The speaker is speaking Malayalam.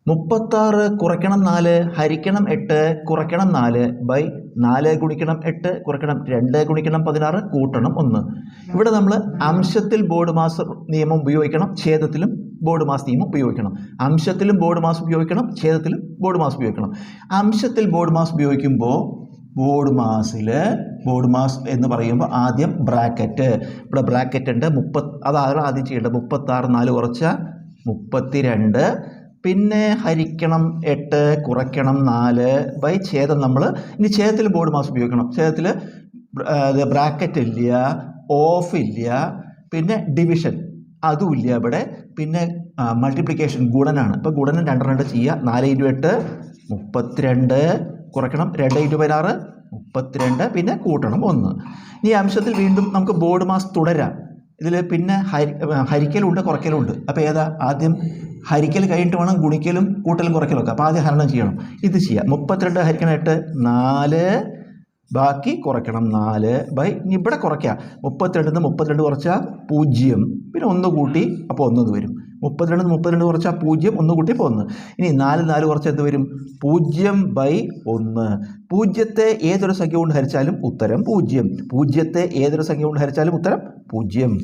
36 കുറയ്ക്കണം 4 ഹരിക്കണം 8 കുറയ്ക്കണം 4 ബൈ 4 ഗുണിക്കണം 8 കുറയ്ക്കണം 2 ഗുണിക്കണം 16 കൂട്ടണം 1. ഇവിടെ നമ്മൾ അംശത്തിൽ ബോർഡ് മാസ് നിയമം ഉപയോഗിക്കണം, ഛേദത്തിലും ബോർഡ് മാസ് നിയമം ഉപയോഗിക്കണം. അംശത്തിലും ബോർഡ് മാസ് ഉപയോഗിക്കണം, ഛേദത്തിലും ബോർഡ് മാസ് ഉപയോഗിക്കണം. അംശത്തിൽ ബോർഡ് മാസ് ഉപയോഗിക്കുമ്പോൾ ബോർഡ് മാസ് എന്ന് പറയുമ്പോൾ ആദ്യം ബ്രാക്കറ്റ്, ഇവിടെ ബ്രാക്കറ്റ് ഉണ്ട്. അതാണ് ആദ്യം ചെയ്യേണ്ടത്. 36 4 കുറച്ച 32, പിന്നെ ഹരിക്കണം 8 കുറയ്ക്കണം 4 ബൈ ഛേദം. നമ്മൾ ഇനി ഛേദത്തിൽ ബോർഡ് മാസ് ഉപയോഗിക്കണം. ഛേദത്തിൽ ബ്രാക്കറ്റ് ഇല്ല, ഓഫ് ഇല്ല, പിന്നെ ഡിവിഷൻ അതുമില്ല ഇവിടെ. പിന്നെ മൾട്ടിപ്ലിക്കേഷൻ ഗുണനാണ്. ഇപ്പോൾ ഗുണനം 2 ചെയ്യുക. 4 × 8 32 കുറയ്ക്കണം 2 × 16 32, പിന്നെ കൂട്ടണം 1. ഈ അംശത്തിൽ വീണ്ടും നമുക്ക് ബോർഡ് മാസ് തുടരാം. ഇതിൽ പിന്നെ ഹരിക്കലുണ്ട് കുറയ്ക്കലുണ്ട്. അപ്പോൾ ഏതാ ആദ്യം? ഹരിക്കൽ കഴിഞ്ഞിട്ട് വേണം ഗുണിക്കലും കൂട്ടലും കുറയ്ക്കലും ഒക്കെ. അപ്പോൾ ആദ്യം ഹരണം ചെയ്യണം. ഇത് ചെയ്യാം. 32 ഹരിക്കണം 8 4, ബാക്കി കുറയ്ക്കണം 4 ബൈ, ഇനി ഇവിടെ കുറയ്ക്കാം. 32 32 കുറച്ചാൽ 0, പിന്നെ 1 കൂട്ടി അപ്പോൾ 1 വരും. 32 32 കുറച്ചാൽ 0, 1 കൂട്ടി ഇപ്പോൾ 1. ഇനി 4 4 കുറച്ച് എന്ത് വരും? 0 ബൈ 1. 0-ത്തെ ഏതൊരു സംഖ്യ കൊണ്ട് ഹരിച്ചാലും ഉത്തരം 0. 0-ത്തെ ഏതൊരു സംഖ്യ കൊണ്ട് ഹരിച്ചാലും ഉത്തരം 0.